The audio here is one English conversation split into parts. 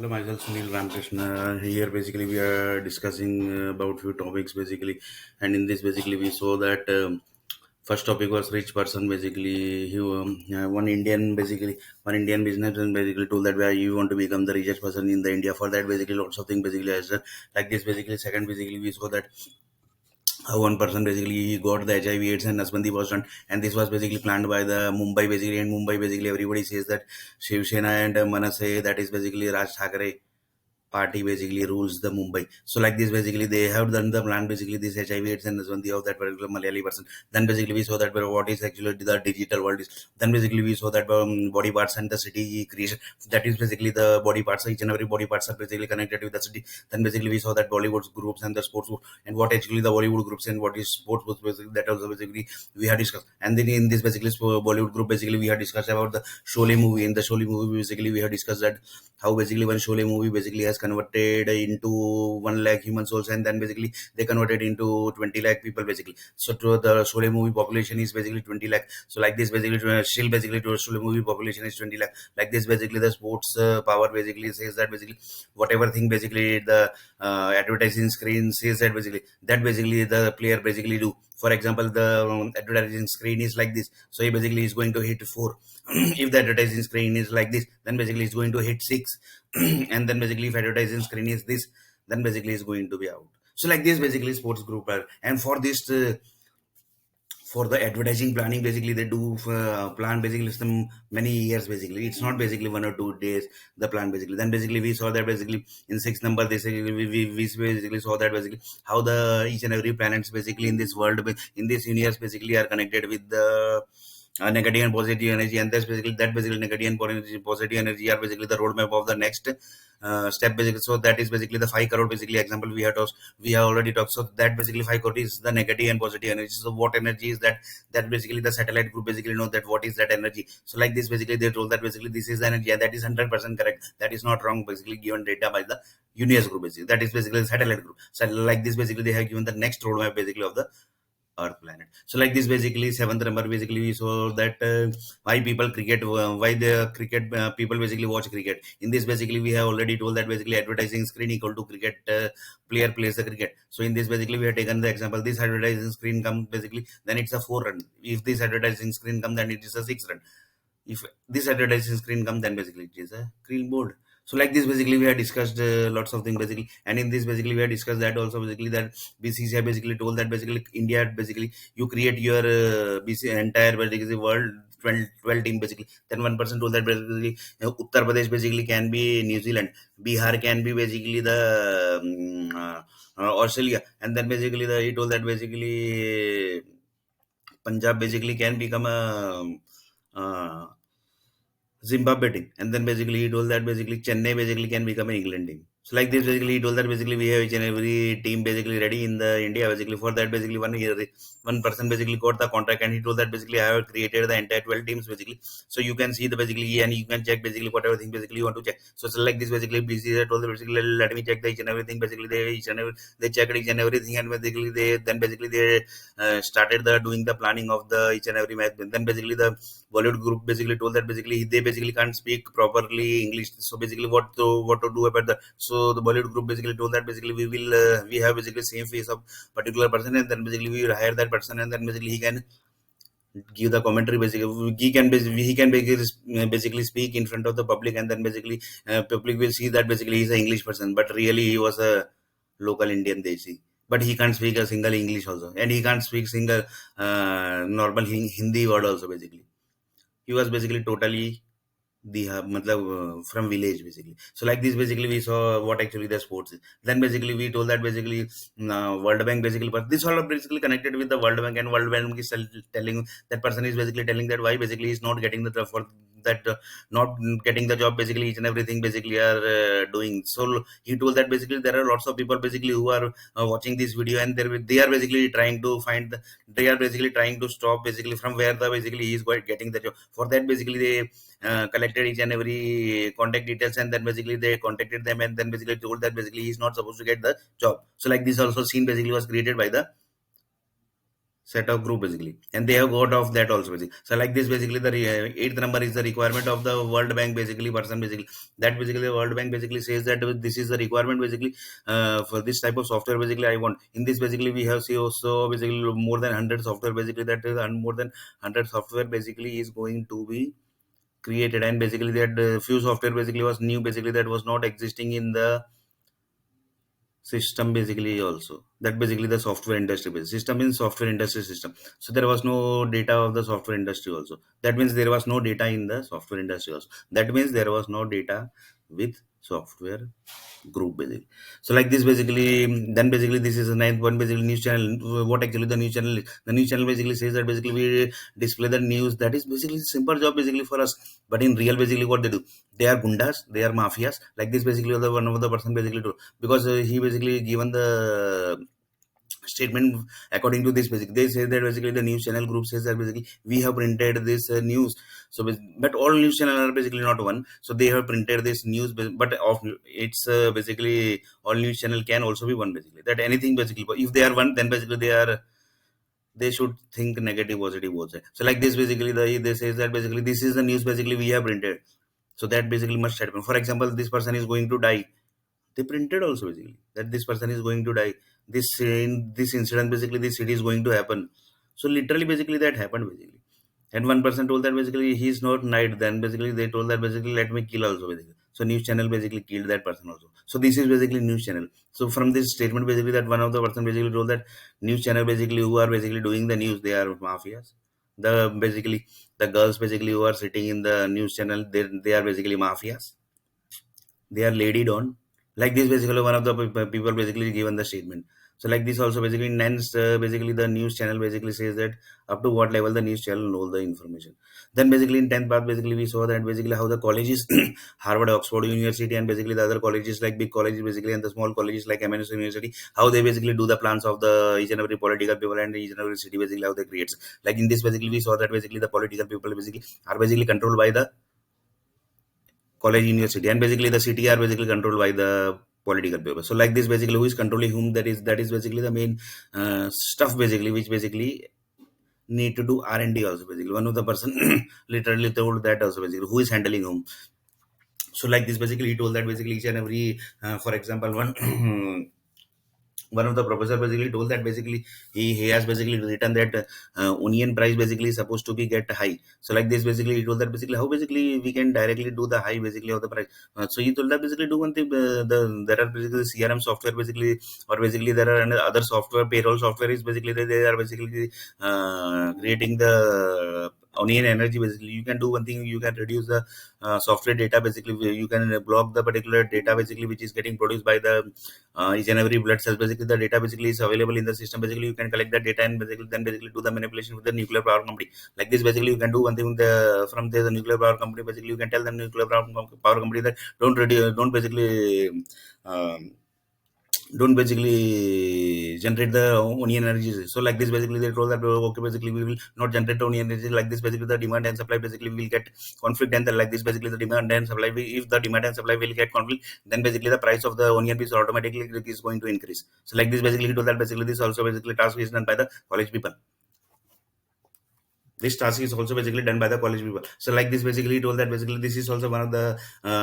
Hello, myself Sunil Ramakrishna. Here, basically, we are discussing about few topics, basically, and in this, basically, we saw that first topic was rich person. Basically, one Indian businessman basically told that where you want to become the richest person in the India. For that, basically, lots of things basically as like this. Basically, second, basically, we saw that how one person basically he got the HIV/AIDS and Nasbandi was done, and this was basically planned by the Mumbai basically. And Mumbai basically, everybody says that Shiv Sena and Manase, that is basically Raj Thakre party basically rules the Mumbai. So like this, basically they have done the plan. Basically, this HIV/AIDS and Nasbandi of that particular Malayali person. Then basically we saw that what is actually the digital world is. Then basically we saw that body parts and the city creation. That is basically the body parts. Each and every body parts are basically connected with the city. Then basically we saw that Bollywood groups and the sports group, and what actually the Bollywood groups and what is sports groups basically, that also basically we had discussed. And then in this basically Bollywood group basically we had discussed about the Sholay movie. In the Sholay movie basically we had discussed that how basically one Sholay movie basically has converted into 1 lakh human souls, and then basically they converted into 20 lakh people basically. So to the Sholay movie population is basically 20 lakh. So like this basically still basically to a Sholay movie population is 20 lakh. Like this basically the sports power basically says that basically whatever thing basically the advertising screen says that basically the player basically do. For example, the advertising screen is like this, so he basically is going to hit 4. If the advertising screen is like this, then basically it's going to hit 6. And then basically if advertising screen is this, then basically it's going to be out. So like this basically sports group are, and for this for the advertising planning basically they do plan basically some many years. Basically it's not basically 1 or 2 days the plan basically. Then basically we saw that basically in 6 number they say we basically saw that basically how the each and every planets basically in this world, in this universe basically are connected with the negative and positive energy. And that's basically that basically negative and positive energy are basically the roadmap of the next step basically. So that is basically the 5 crore basically example we have already talked. So that basically 5 crore is the negative and positive energy. So what energy is that? That basically the satellite group basically know that what is that energy. So like this basically they told that basically this is the energy, and that is 100% correct. That is not wrong basically given data by the universe group basically. That is basically the satellite group. So like this basically they have given the next roadmap basically of the Earth planet. So like this basically seventh number basically we saw that why people cricket, why the cricket people basically watch cricket. In this basically we have already told that basically advertising screen equal to cricket player plays the cricket. So in this basically we have taken the example, this advertising screen comes basically, then it's a 4 run. If this advertising screen comes, then it is a 6 run. If this advertising screen comes, then basically it is a green board. So like this basically we have discussed lots of things basically. And in this basically we have discussed that also basically that BCCI basically told that basically India basically you create your BC entire basically world 12 team basically. Then one person told that basically Uttar Pradesh basically can be New Zealand, Bihar can be basically the Australia, and then basically he told that basically Punjab basically can become a uh, Zimbabwe team. And then basically he told that basically Chennai basically can become an England team. So like this basically he told that basically we have each and every team basically ready in the India basically. For that basically one year one person basically got the contract, and he told that basically I have created the entire 12 teams basically. So you can see the basically, and you can check basically whatever thing basically you want to check. So it's like this basically BCCI told that basically let me check the each and everything basically. They checked each and everything, and basically they started the doing the planning of the each and every match. And then basically the Bollywood group basically told that basically they basically can't speak properly English. So basically what to do about that? So the Bollywood group basically told that basically we have basically same face of particular person, and then basically we will hire that person, and then basically he can give the commentary basically. He can basically speak in front of the public, and then basically public will see that basically he's an English person, but really he was a local Indian Desi. But he can't speak a single English also, and he can't speak single normal Hindi word also basically. He was basically totally the from village basically. So like this basically we saw what actually the sports is. Then basically we told that basically World Bank basically, but this all are basically connected with the World Bank, and World Bank is telling that person is basically telling that why basically he's not getting the job for that not getting the job basically each and everything basically are doing. So he told that basically there are lots of people basically who are watching this video, and they are basically trying to they are basically trying to stop basically from where the basically he is getting the job. For that basically they collected each and every contact details, and then basically they contacted them, and then basically told that basically he's not supposed to get the job. So like this also scene basically was created by the set of group basically, and they have got of that also basically. So like this basically the eighth number is the requirement of the World Bank basically person basically, that basically the World Bank basically says that this is the requirement basically for this type of software basically I want. In this basically we have see also basically more than 100 software basically, that is and more than 100 software basically is going to be created, and basically that few software basically was new basically, that was not existing in the system basically also, that basically the software industry system in software industry system. So there was no data of the software industry also, that means there was no data in the software industry also, that means there was no data with software group basically. So like this basically, then basically this is the ninth one basically, news channel. What actually the news channel is, the news channel basically says that basically we display the news, that is basically simple job basically for us, but in real basically what they do, they are gundas, they are mafias. Like this basically the one of the person basically do, because he basically given the statement according to this basically, they say that basically the news channel group says that basically we have printed this news. So but all news channel are basically not one, so they have printed this news, but of it's basically all news channel can also be one basically, that anything basically, but if they are one then basically they should think negative positive both sides. So like this basically they says that basically this is the news basically we have printed, so that basically must happen. For example, this person is going to die, they printed also basically that this person is going to die, this in this incident basically this city is going to happen. So literally basically that happened basically, and one person told that basically he is not knight, then basically they told that basically let me kill also basically, so news channel basically killed that person also. So this is basically news channel. So from this statement basically, that one of the person basically told that news channel basically who are basically doing the news, they are mafias. The basically the girls basically who are sitting in the news channel, they are basically mafias, they are laid on. Like this basically one of the people basically given the statement. So like this also basically nens basically the news channel basically says that up to what level the news channel know the information. Then basically in 10th part basically we saw that basically how the colleges Harvard, Oxford University, and basically the other colleges like big colleges basically and the small colleges like MNS University, how they basically do the plans of the each and every political people and each and every city basically how they create. Like in this basically we saw that basically the political people basically are basically controlled by the college university, and basically the city are basically controlled by the political people. So like this basically who is controlling whom, that is basically the main stuff basically, which basically need to do R&D also basically. One of the person literally told that also basically who is handling whom. So like this basically he told that basically each and every for example one one of the professor basically told that basically he has basically written that onion price basically is supposed to be get high. So like this basically he told that basically how basically we can directly do the high basically of the price. So he told that basically do one thing, there are basically CRM software basically, or basically there are other software, payroll software is basically they are basically creating the onion energy basically. You can do one thing, you can reduce the software data basically, you can block the particular data basically which is getting produced by the each and every blood cells basically, the data basically is available in the system basically, you can collect that data and basically then basically do the manipulation with the nuclear power company. Like this basically you can do one thing with the from the nuclear power company basically, you can tell them nuclear power company that don't reduce, don't basically um, don't basically generate the onion energy. So like this basically they told that okay basically we will not generate the onion energy. Like this basically the demand and supply basically will get conflict, and then like this basically the demand and supply if the demand and supply will get conflict, then basically the price of the onion piece automatically is going to increase. So like this basically he told that basically this also basically task is done by the college people. This task is also basically done by the college people. So like this basically he told that basically this is also one of the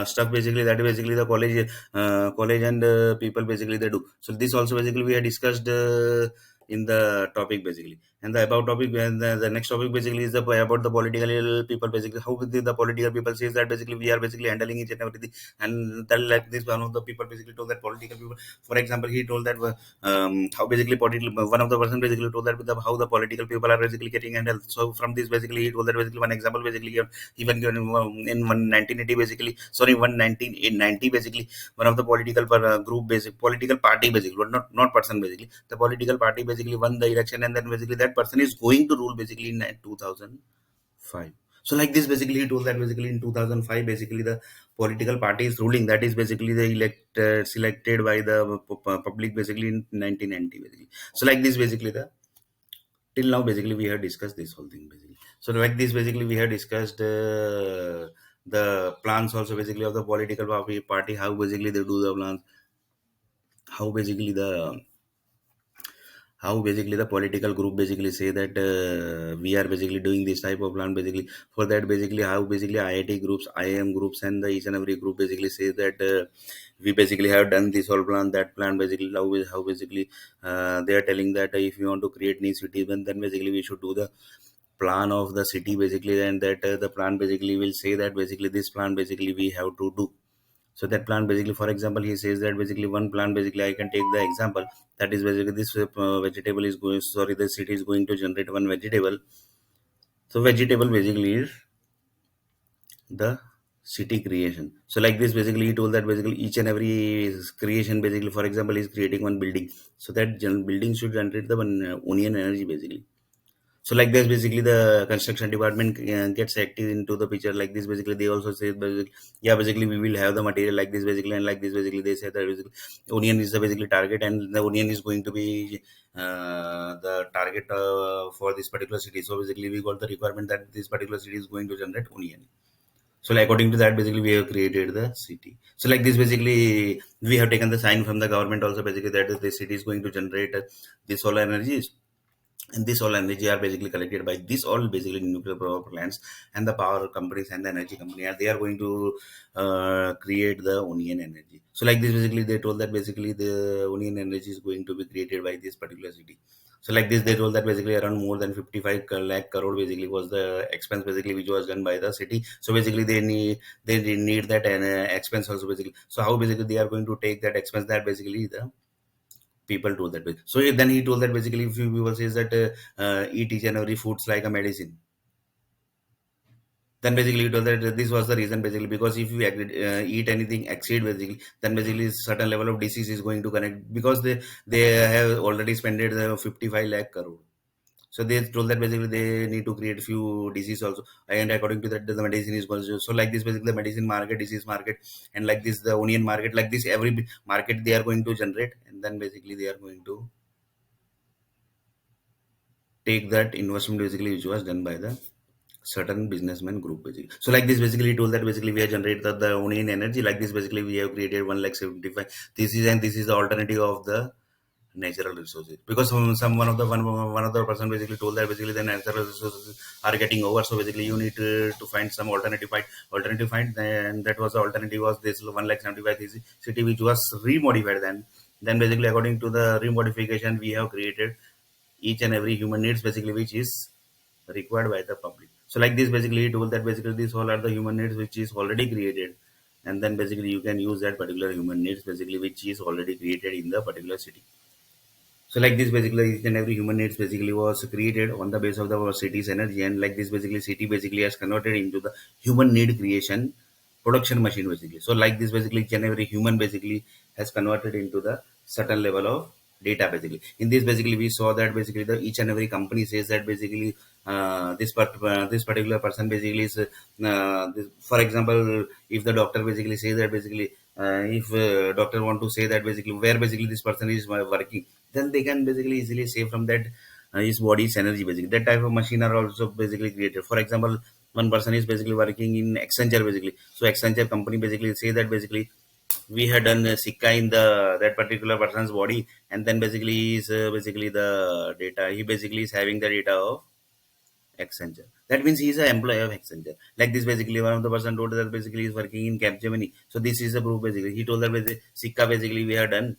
stuff basically that basically the college and people basically they do. So this also basically we had discussed in the topic basically, and the about topic, and the next topic basically is the about the political people basically, how the political people says that basically we are basically handling each and everything. And that like this one of the people basically told that political people, for example he told that how basically political, one of the person basically told that with how the political people are basically getting handled. So from this basically he told that basically one example basically even given in 1980 basically, sorry 1990 basically, one of the political group basic political party basically, but not person basically, the political party basically won the election, and then basically that person is going to rule basically in 2005. So like this basically he told that basically in 2005 basically the political party is ruling, that is basically the selected by the public basically in 1990 basically. So like this basically the till now basically we have discussed this whole thing basically. So like this basically we have discussed the plans also basically of the political party, how basically they do the plans, how basically the how basically the political group basically say that we are basically doing this type of plan basically. For that basically how basically IIT groups, IIM groups, and the each and every group basically say that we basically have done this whole plan, that plan basically how basically they are telling that if you want to create new city, then basically we should do the plan of the city basically, and that the plan basically will say that basically this plan basically we have to do. So that plan basically, for example, he says that basically one plan basically, I can take the example that is basically this vegetable is going, sorry, the city is going to generate one vegetable. So vegetable basically is the city creation. So like this basically he told that basically each and every creation basically, for example, is creating one building. So that building should generate the one onion energy basically. So like this basically the construction department gets active into the picture. Like this basically they also say basically, yeah, basically we will have the material like this basically, and like this basically they say that basically onion is the basically target, and the onion is going to be the target for this particular city. So basically we got the requirement that this particular city is going to generate onion. So like according to that basically we have created the city. So like this basically we have taken the sign from the government also basically that the city is going to generate the solar energy, and this all energy are basically collected by this all basically nuclear power plants, and the power companies and the energy company are, they are going to create the onion energy. So like this basically they told that basically the onion energy is going to be created by this particular city. So like this they told that basically around more than 55 lakh crore basically was the expense basically which was done by the city. So basically they need that expense also basically. So how basically they are going to take that expense, that basically the people told that. So then he told that basically if you people says that eat each and every foods like a medicine, then basically he told that this was the reason basically, because if you eat anything exceed basically, then basically certain level of disease is going to connect, because they have already spent the 55 lakh crore. So they told that basically they need to create few disease also, and according to that the medicine is going to. So like this basically the medicine market, disease market, and like this the onion market, like this every market they are going to generate, and then basically they are going to take that investment basically which was done by the certain businessman group basically. So like this basically he told that basically we have generated the own energy, like this basically we have created 1 lakh 75. This is, and this is the alternative of the natural resources, because some one of the person basically told that basically the natural resources are getting over, so basically you need to find some alternative find, and that was the alternative was this 1 lakh 75 this city which was remodified. Then basically according to the remodification we have created each and every human needs basically which is required by the public. So like this basically he told that basically these all are the human needs which is already created, and then basically you can use that particular human needs basically which is already created in the particular city. So like this basically each and every human needs basically was created on the base of the city's energy, and like this basically city basically has converted into the human need creation production machine basically. So like this basically each and every human basically has converted into the certain level of data basically. In this basically we saw that basically the each and every company says that basically this particular person basically is for example, if the doctor basically says that basically if doctor want to say that basically where basically this person is working, then they can basically easily say from that his body's energy basically. That type of machine are also basically created. For example, one person is basically working in Accenture basically. So Accenture company basically say that basically we had done a Sikka in the that particular person's body, and then basically is basically the data. He basically is having the data of Accenture. That means he is an employee of Accenture. Like this, basically, one of the person told that basically is working in Capgemini. So this is the proof basically. He told that basically, Sikka basically we have done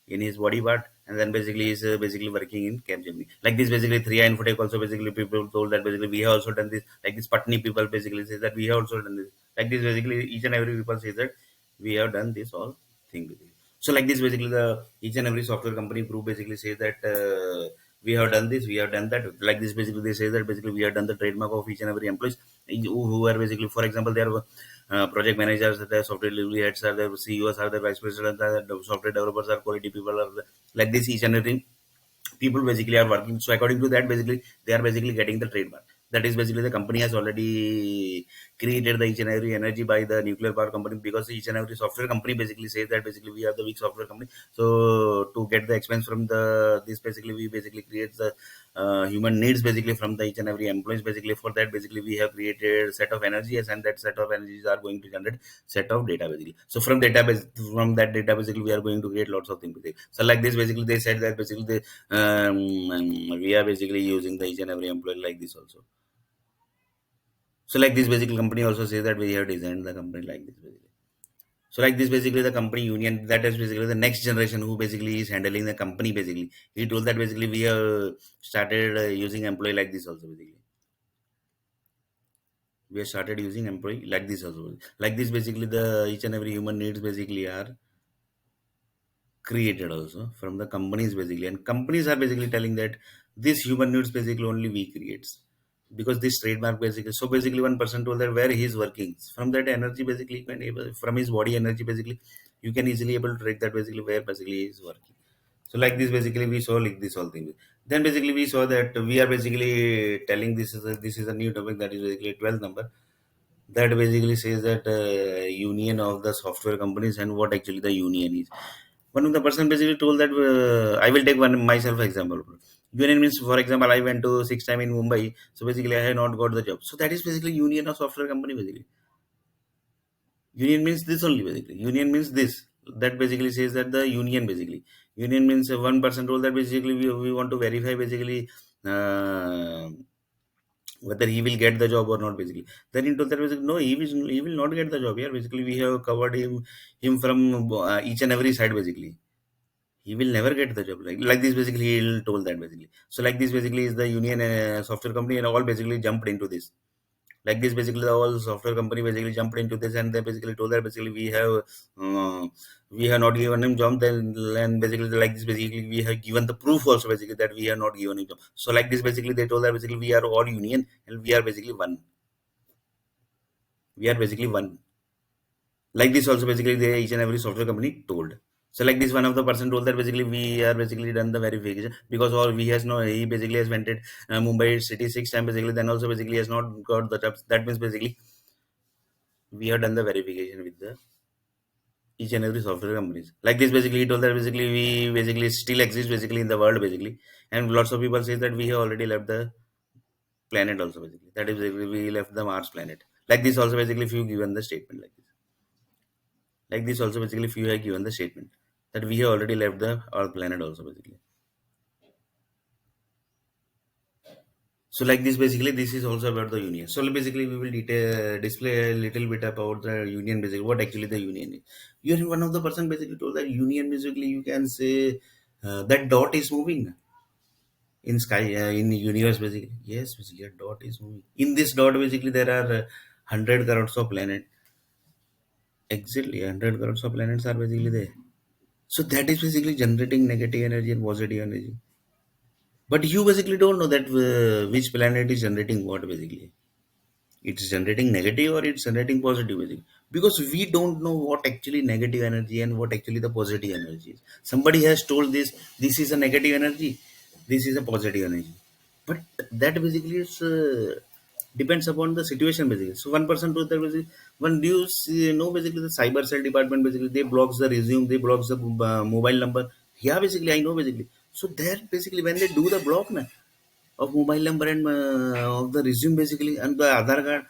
in his body part, and then basically is basically working in Capgemini. Like this, basically, 3i Infotech also basically people told that basically we have also done this. Like this, Patni people basically say that we have also done this. Like this, basically, each and every people says that we have done this all thing. Basically. So like this, basically, the each and every software company group basically says that we have done this, we have done that. Like this, basically, they say that basically we have done the trademark of each and every employees who are basically, for example, they are project managers, the software delivery heads are the CEOs, are the vice presidents, are the software developers, are quality people, are like this each and every people basically are working. So according to that, basically they are basically getting the trademark. That is basically the company has already created the each and every energy by the nuclear power company, because each and every software company basically says that basically we are the weak software company. So to get the expense from the this basically we basically create the human needs basically from the each and every employees. Basically for that basically we have created set of energies, and that set of energies are going to generate set of data basically. So from that data basically we are going to create lots of things basically. So like this basically they said that basically we are basically using the each and every employee like this also. So like this basically company also says that we have designed the company like this basically. So like this basically the company union, that is basically the next generation who basically is handling the company basically. He told that basically we have started using employee like this also basically. We have started using employee like this also. Like this basically the each and every human needs basically are created also from the companies basically, and companies are basically telling that this human needs basically only we creates, because this trademark basically. So basically one person told that where he is working from that energy basically you can able from his body energy basically you can easily able to track that basically where basically he is working. So like this basically we saw like this whole thing. Then basically we saw that we are basically telling this is a new topic, that is basically 12th number, that basically says that union of the software companies and what actually the union is. One of the person basically told that I will take one myself example. Union means, for example, I went to 6 time in Mumbai, so basically I have not got the job. So that is basically union of software company basically. Union means this only basically. Union means this. That basically says that the union basically. Union means one person told that basically we want to verify basically uh, whether he will get the job or not basically. Then he told that basically no, he will not get the job here. Basically we have covered him from each and every side basically. He will never get the job like this basically he'll told that basically. So like this basically is the union software company and all basically jumped into this. Like this basically the whole software company basically jumped into this, and they basically told that basically uh, we have not given him job. Then basically like this basically we have given the proof also basically that we have not given him job. So like this basically they told that basically we are all union and we are basically one. We are basically one. Like this also basically they each and every software company told. So like this one of the person told that basically we are basically done the verification, because all we has no, he basically has rented Mumbai city 6 time basically, then also basically has not got the jobs. That means basically we have done the verification with the each and every software companies. Like this basically he told that basically we basically still exist basically in the world basically, and lots of people say that we have already left the planet also basically, that is basically we left the Mars planet. Like this also basically if you given the statement like this. Like this also basically if you have given the statement that we have already left the our planet also basically. So like this basically this is also about the union. So basically we will display a little bit about the union basically, what actually the union is. You are one of the person basically told that union basically you can say that dot is moving in sky in universe basically. Yes, basically a dot is moving. In this dot basically there are 100 crores of planet. Exactly, 100 crores of planets are basically there. So that is basically generating negative energy and positive energy. But you basically don't know that which planet is generating what basically. It's generating negative or it's generating positive basically. Because we don't know what actually negative energy and what actually the positive energy is. Somebody has told this is a negative energy, this is a positive energy. But that basically is depends upon the situation basically. So one person told that basically, one do you see, know basically the cyber cell department basically they blocks the resume, they blocks the mobile number. Yeah, basically I know basically. So there basically when they do the block na, of mobile number and of the resume basically and the Aadhaar card,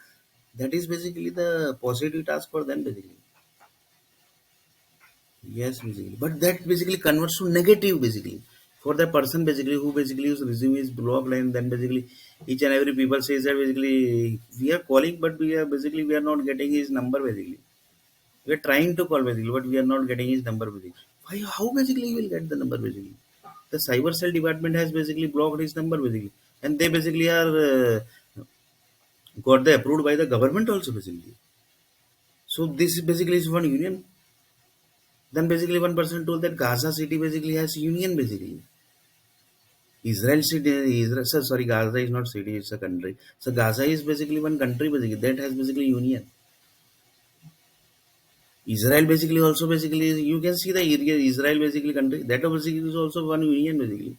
that is basically the positive task for them basically. Yes, basically. But that basically converts to negative basically. For the person basically who basically his resume is blocked, and then basically each and every people says that basically we are calling but we are basically we are not getting his number basically. We are trying to call basically but we are not getting his number basically. Why, how basically you will get the number basically? The cyber cell department has basically blocked his number basically. And they basically are got the approved by the government also basically. So this basically is one union. Then basically one person told that Gaza city basically has union basically. Israel city, Israel, sorry, Gaza is not city, it's a country. So Gaza is basically one country basically that has basically union. Israel basically also basically you can see the area Israel basically country that basically is also one union basically.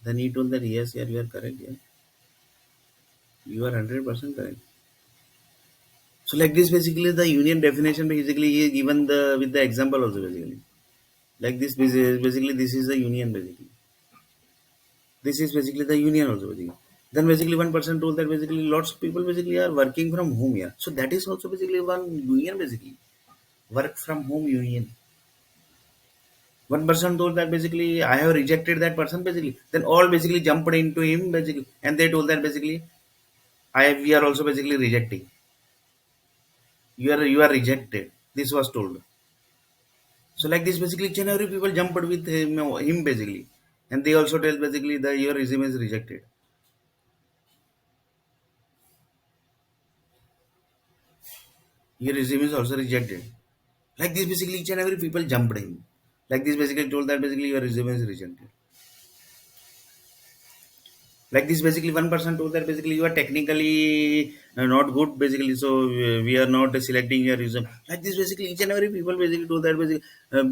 Then he told that yes, yeah, you are correct, yeah, you are 100% correct. So like this basically the union definition basically he is given the with the example also basically. Like this basically this is the union basically. This is basically the union also basically. Then basically one person told that basically lots of people basically are working from home, yeah. So that is also basically one union basically. Work from home union. One person told that basically I have rejected that person basically. Then all basically jumped into him basically, and they told that basically I we are also basically rejecting. You are rejected. This was told. So like this basically each and every people jumped with him basically, and they also tell basically that your resume is rejected. Your resume is also rejected. Like this basically each and every people jumped in. Like this basically told that basically your resume is rejected. Like this basically one person told that basically you are technically not good basically, so we are not selecting your resume. Like this basically each and every people basically told that basically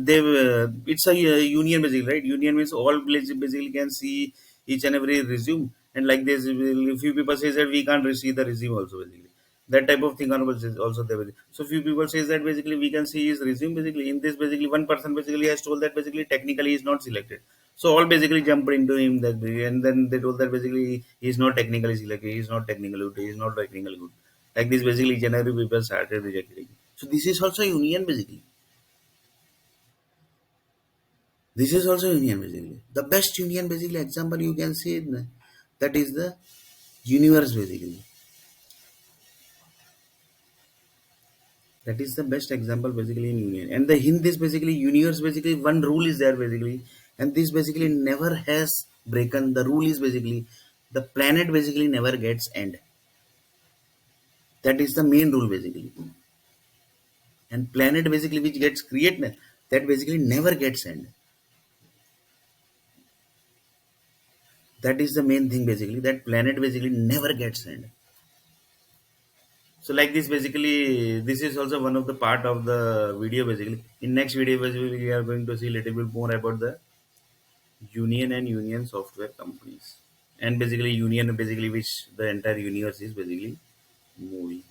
they it's a union basically, right? Union means all basically can see each and every resume, and like this few people says that we can't receive the resume also basically. That type of thing also there. So few people says that basically we can see his resume basically. In this basically one person basically has told that basically technically he is not selected. So all basically jumped into him that and then they told that basically he is not technically selected, he is not technically good, he is not technically good. Like this basically generally people started rejecting. So this is also union basically. This is also union basically. The best union basically example you can see that is the universe basically. That is the best example basically in union. And the in this basically universe basically one rule is there basically, and this basically never has broken. The rule is basically the planet basically never gets end. That is the main rule basically. And planet basically which gets created that basically never gets end. That is the main thing basically. That planet basically never gets end. So like this basically this is also one of the part of the video basically. In next video basically we are going to see a little bit more about the union and union software companies. And basically union basically which the entire universe is basically moving.